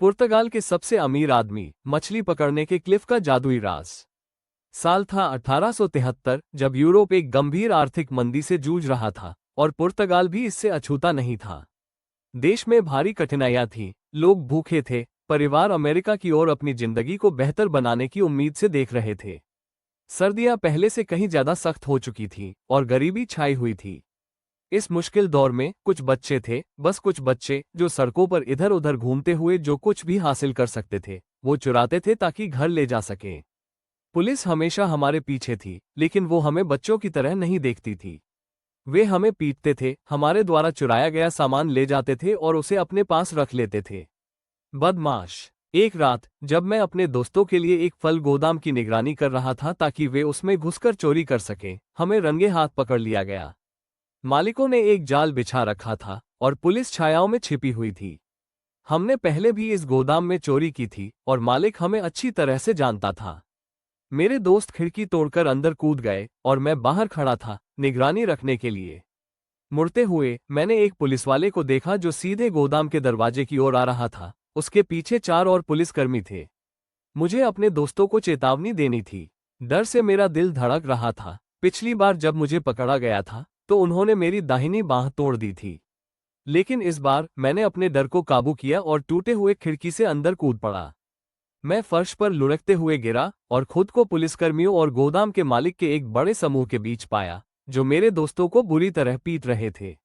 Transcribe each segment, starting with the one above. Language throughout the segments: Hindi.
पुर्तगाल के सबसे अमीर आदमी, मछली पकड़ने के क्लिफ का जादुई राज। साल था 1873, जब यूरोप एक गंभीर आर्थिक मंदी से जूझ रहा था और पुर्तगाल भी इससे अछूता नहीं था। देश में भारी कठिनाइयां थीं, लोग भूखे थे, परिवार अमेरिका की ओर अपनी जिंदगी को बेहतर बनाने की उम्मीद से देख रहे थे। सर्दियां पहले से कहीं ज्यादा सख्त हो चुकी थीं और गरीबी छाई हुई थी। इस मुश्किल दौर में कुछ बच्चे थे, बस कुछ बच्चे, जो सड़कों पर इधर उधर घूमते हुए जो कुछ भी हासिल कर सकते थे वो चुराते थे ताकि घर ले जा सकें। पुलिस हमेशा हमारे पीछे थी, लेकिन वो हमें बच्चों की तरह नहीं देखती थी। वे हमें पीटते थे, हमारे द्वारा चुराया गया सामान ले जाते थे और उसे अपने पास रख लेते थे। बदमाश। एक रात जब मैं अपने दोस्तों के लिए एक फल गोदाम की निगरानी कर रहा था ताकि वे उसमें घुसकर चोरी कर सकें, हमें रंगे हाथ पकड़ लिया गया। मालिकों ने एक जाल बिछा रखा था और पुलिस छायाओं में छिपी हुई थी। हमने पहले भी इस गोदाम में चोरी की थी और मालिक हमें अच्छी तरह से जानता था। मेरे दोस्त खिड़की तोड़कर अंदर कूद गए और मैं बाहर खड़ा था, निगरानी रखने के लिए। मुड़ते हुए मैंने एक पुलिसवाले को देखा जो सीधे गोदाम के दरवाजे की ओर आ रहा था। उसके पीछे 4 और पुलिसकर्मी थे। मुझे अपने दोस्तों को चेतावनी देनी थी। डर से मेरा दिल धड़क रहा था। पिछली बार जब मुझे पकड़ा गया था तो उन्होंने मेरी दाहिनी बांह तोड़ दी थी, लेकिन इस बार मैंने अपने डर को काबू किया और टूटे हुए खिड़की से अंदर कूद पड़ा। मैं फर्श पर लुढ़कते हुए गिरा और खुद को पुलिसकर्मियों और गोदाम के मालिक के एक बड़े समूह के बीच पाया, जो मेरे दोस्तों को बुरी तरह पीट रहे थे।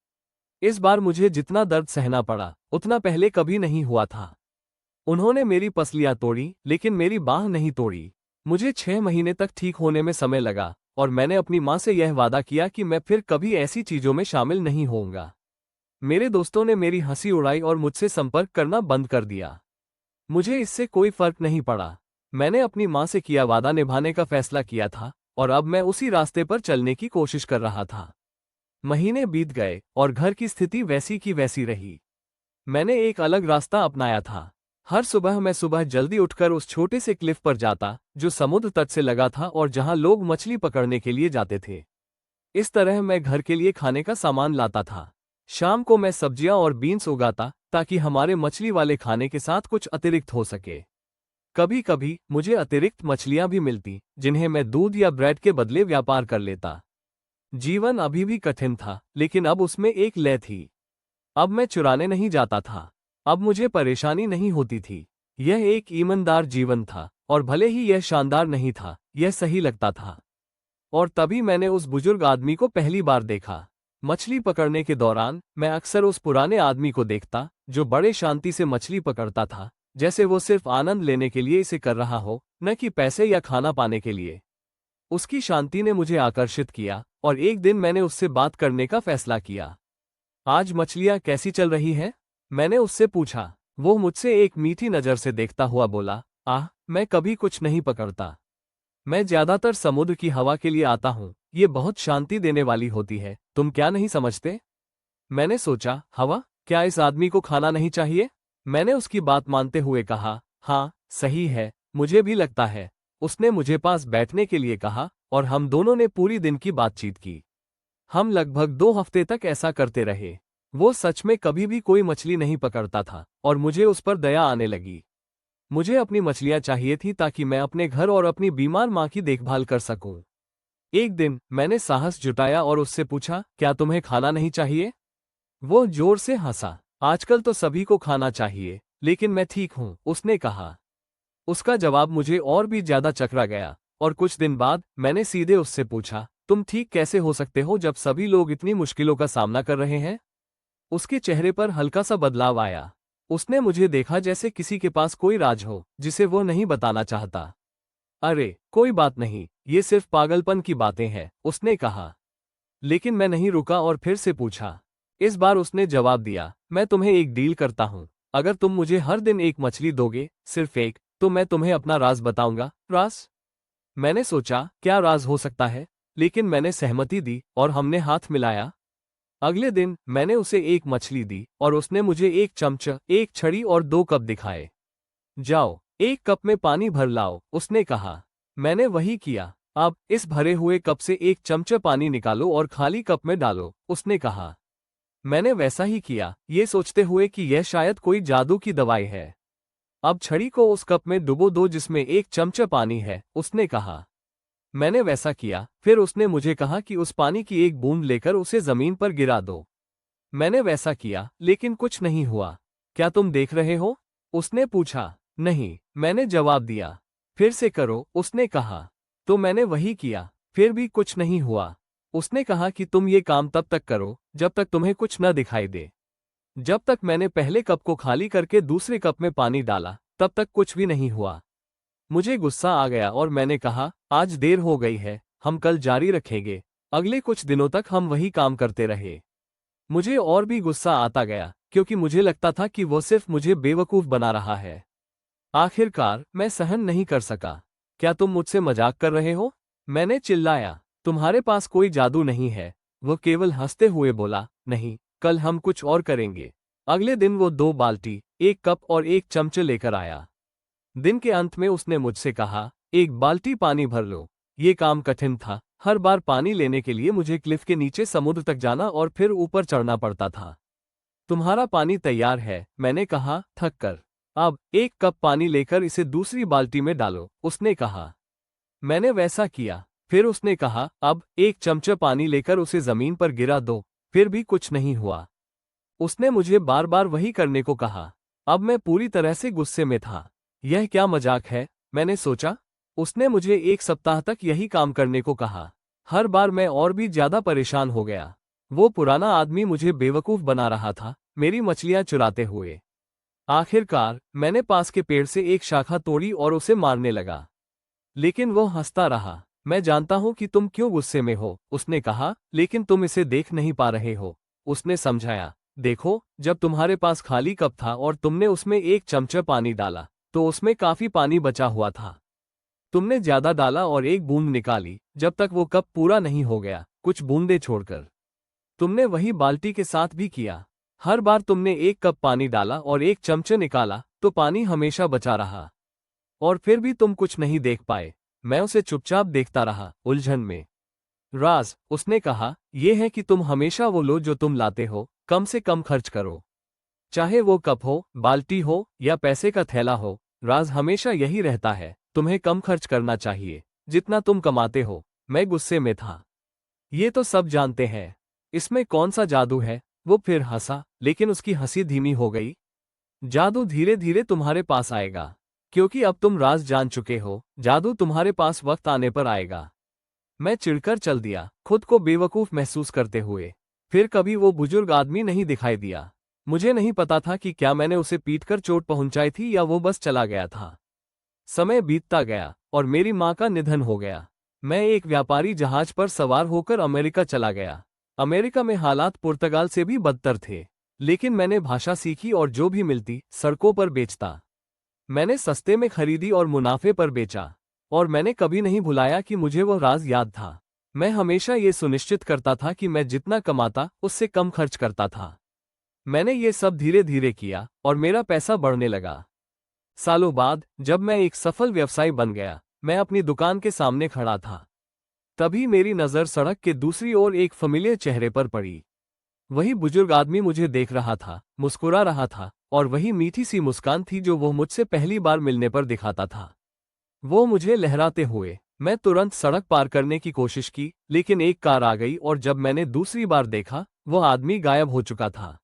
इस बार मुझे जितना दर्द सहना पड़ा उतना पहले कभी नहीं हुआ था। उन्होंने मेरी पसलियां तोड़ी, लेकिन मेरी बांह नहीं तोड़ी। मुझे 6 महीने तक ठीक होने में समय लगा और मैंने अपनी मां से यह वादा किया कि मैं फिर कभी ऐसी चीजों में शामिल नहीं होऊंगा। मेरे दोस्तों ने मेरी हंसी उड़ाई और मुझसे संपर्क करना बंद कर दिया। मुझे इससे कोई फर्क नहीं पड़ा। मैंने अपनी मां से किया वादा निभाने का फैसला किया था और अब मैं उसी रास्ते पर चलने की कोशिश कर रहा था। महीने बीत गए और घर की स्थिति वैसी की वैसी रही। मैंने एक अलग रास्ता अपनाया था। हर सुबह मैं सुबह जल्दी उठकर उस छोटे से क्लिफ पर जाता जो समुद्र तट से लगा था और जहां लोग मछली पकड़ने के लिए जाते थे। इस तरह मैं घर के लिए खाने का सामान लाता था। शाम को मैं सब्जियां और बीन्स उगाता ताकि हमारे मछली वाले खाने के साथ कुछ अतिरिक्त हो सके। कभी कभी मुझे अतिरिक्त मछलियां भी मिलती, जिन्हें मैं दूध या ब्रेड के बदले व्यापार कर लेता। जीवन अभी भी कठिन था, लेकिन अब उसमें एक लय थी। अब मैं चुराने नहीं जाता था। अब मुझे परेशानी नहीं होती थी। यह एक ईमानदार जीवन था और भले ही यह शानदार नहीं था, यह सही लगता था। और तभी मैंने उस बुजुर्ग आदमी को पहली बार देखा। मछली पकड़ने के दौरान मैं अक्सर उस पुराने आदमी को देखता जो बड़े शांति से मछली पकड़ता था, जैसे वो सिर्फ आनंद लेने के लिए इसे कर रहा हो, न कि पैसे या खाना पाने के लिए। उसकी शांति ने मुझे आकर्षित किया और एक दिन मैंने उससे बात करने का फैसला किया। आज मछलियां कैसी चल रही हैं? मैंने उससे पूछा। वो मुझसे एक मीठी नज़र से देखता हुआ बोला, आह, मैं कभी कुछ नहीं पकड़ता। मैं ज्यादातर समुद्र की हवा के लिए आता हूँ। ये बहुत शांति देने वाली होती है, तुम क्या नहीं समझते? मैंने सोचा, हवा? क्या इस आदमी को खाना नहीं चाहिए? मैंने उसकी बात मानते हुए कहा, हाँ, सही है, मुझे भी लगता है। उसने मुझे पास बैठने के लिए कहा और हम दोनों ने पूरी दिन की बातचीत की। हम लगभग 2 हफ्ते तक ऐसा करते रहे। वो सच में कभी भी कोई मछली नहीं पकड़ता था और मुझे उस पर दया आने लगी। मुझे अपनी मछलियां चाहिए थी ताकि मैं अपने घर और अपनी बीमार मां की देखभाल कर सकूं। एक दिन मैंने साहस जुटाया और उससे पूछा, क्या तुम्हें खाना नहीं चाहिए? वो जोर से हंसा। आजकल तो सभी को खाना चाहिए, लेकिन मैं ठीक हूं, उसने कहा। उसका जवाब मुझे और भी ज्यादा चकरा गया और कुछ दिन बाद मैंने सीधे उससे पूछा, तुम ठीक कैसे हो सकते हो जब सभी लोग इतनी मुश्किलों का सामना कर रहे हैं? उसके चेहरे पर हल्का सा बदलाव आया। उसने मुझे देखा जैसे किसी के पास कोई राज हो जिसे वो नहीं बताना चाहता। अरे, कोई बात नहीं, ये सिर्फ पागलपन की बातें हैं, उसने कहा। लेकिन मैं नहीं रुका और फिर से पूछा। इस बार उसने जवाब दिया, मैं तुम्हें एक डील करता हूँ। अगर तुम मुझे हर दिन एक मछली दोगे, सिर्फ एक, तो मैं तुम्हें अपना राज बताऊंगा। राज? मैंने सोचा, क्या राज हो सकता है? लेकिन मैंने सहमति दी और हमने हाथ मिलाया। अगले दिन मैंने उसे एक मछली दी और उसने मुझे एक चमचा, एक छड़ी और 2 कप दिखाए। जाओ, एक कप में पानी भर लाओ, उसने कहा। मैंने वही किया। अब इस भरे हुए कप से एक चमचा पानी निकालो और खाली कप में डालो, उसने कहा। मैंने वैसा ही किया, ये सोचते हुए कि यह शायद कोई जादू की दवाई है। अब छड़ी को उस कप में डुबो दो जिसमें 1 चमचा पानी है, उसने कहा। मैंने वैसा किया। फिर उसने मुझे कहा कि उस पानी की 1 बूंद लेकर उसे जमीन पर गिरा दो। मैंने वैसा किया, लेकिन कुछ नहीं हुआ। क्या तुम देख रहे हो? उसने पूछा। नहीं, मैंने जवाब दिया। फिर से करो, उसने कहा। तो मैंने वही किया, फिर भी कुछ नहीं हुआ। उसने कहा कि तुम ये काम तब तक करो जब तक तुम्हें कुछ न दिखाई दे। जब तक मैंने पहले कप को खाली करके दूसरे कप में पानी डाला, तब तक कुछ भी नहीं हुआ। मुझे गुस्सा आ गया और मैंने कहा, आज देर हो गई है, हम कल जारी रखेंगे। अगले कुछ दिनों तक हम वही काम करते रहे। मुझे और भी गुस्सा आता गया, क्योंकि मुझे लगता था कि वो सिर्फ मुझे बेवकूफ बना रहा है। आखिरकार मैं सहन नहीं कर सका। क्या तुम मुझसे मजाक कर रहे हो? मैंने चिल्लाया। तुम्हारे पास कोई जादू नहीं है। वो केवल हंसते हुए बोला, नहीं, कल हम कुछ और करेंगे। अगले दिन वो 2 बाल्टी, 1 कप और 1 चमचे लेकर आया। दिन के अंत में उसने मुझसे कहा, 1 बाल्टी पानी भर लो। ये काम कठिन था। हर बार पानी लेने के लिए मुझे क्लिफ के नीचे समुद्र तक जाना और फिर ऊपर चढ़ना पड़ता था। तुम्हारा पानी तैयार है, मैंने कहा, थक कर। अब 1 कप पानी लेकर इसे दूसरी बाल्टी में डालो, उसने कहा। मैंने वैसा किया। फिर उसने कहा, अब 1 चमचा पानी लेकर उसे जमीन पर गिरा दो। फिर भी कुछ नहीं हुआ। उसने मुझे बार बार वही करने को कहा। अब मैं पूरी तरह से गुस्से में था। यह क्या मजाक है, मैंने सोचा। उसने मुझे 1 सप्ताह तक यही काम करने को कहा। हर बार मैं और भी ज्यादा परेशान हो गया। वो पुराना आदमी मुझे बेवकूफ बना रहा था, मेरी मछलियां चुराते हुए। आखिरकार मैंने पास के पेड़ से एक शाखा तोड़ी और उसे मारने लगा। लेकिन वो हंसता रहा। मैं जानता हूं कि तुम क्यों गुस्से में हो, उसने कहा, लेकिन तुम इसे देख नहीं पा रहे हो। उसने समझाया। देखो, जब तुम्हारे पास खाली कप था और तुमने उसमें 1 चमचा पानी डाला, तो उसमें काफी पानी बचा हुआ था। तुमने ज्यादा डाला और 1 बूंद निकाली, जब तक वो कप पूरा नहीं हो गया, कुछ बूंदें छोड़कर। तुमने वही बाल्टी के साथ भी किया। हर बार तुमने 1 कप पानी डाला और 1 चमचा निकाला, तो पानी हमेशा बचा रहा। और फिर भी तुम कुछ नहीं देख पाए। मैं उसे चुपचाप देखता रहा, उलझन में। राज, उसने कहा, यह है कि तुम हमेशा वो लो जो तुम लाते हो, कम से कम खर्च करो। चाहे वो कप हो, बाल्टी हो या पैसे का थैला हो, राज हमेशा यही रहता है, तुम्हें कम खर्च करना चाहिए, जितना तुम कमाते हो। मैं गुस्से में था। ये तो सब जानते हैं। इसमें कौन सा जादू है? वो फिर हंसा, लेकिन उसकी हंसी धीमी हो गई। जादू धीरे धीरे तुम्हारे पास आएगा, क्योंकि अब तुम राज जान चुके हो। जादू तुम्हारे पास वक्त आने पर आएगा। मैं चिढ़कर चल दिया, खुद को बेवकूफ महसूस करते हुए। फिर कभी वो बुजुर्ग आदमी नहीं दिखाई दिया। मुझे नहीं पता था कि क्या मैंने उसे पीटकर चोट पहुंचाई थी या वो बस चला गया था। समय बीतता गया और मेरी मां का निधन हो गया। मैं एक व्यापारी जहाज पर सवार होकर अमेरिका चला गया। अमेरिका में हालात पुर्तगाल से भी बदतर थे, लेकिन मैंने भाषा सीखी और जो भी मिलती सड़कों पर बेचता। मैंने सस्ते में खरीदी और मुनाफे पर बेचा। और मैंने कभी नहीं भुलाया कि मुझे वो राज याद था। मैं हमेशा ये सुनिश्चित करता था कि मैं जितना कमाता उससे कम खर्च करता था। मैंने ये सब धीरे धीरे किया और मेरा पैसा बढ़ने लगा। सालों बाद जब मैं एक सफल व्यवसायी बन गया, मैं अपनी दुकान के सामने खड़ा था। तभी मेरी नज़र सड़क के दूसरी ओर एक familiar चेहरे पर पड़ी। वही बुजुर्ग आदमी मुझे देख रहा था, मुस्कुरा रहा था, और वही मीठी सी मुस्कान थी जो वो मुझसे पहली बार मिलने पर दिखाता था। वो मुझे लहराते हुए। मैं तुरंत सड़क पार करने की कोशिश की, लेकिन एक कार आ गई और जब मैंने दूसरी बार देखा, वो आदमी गायब हो चुका था।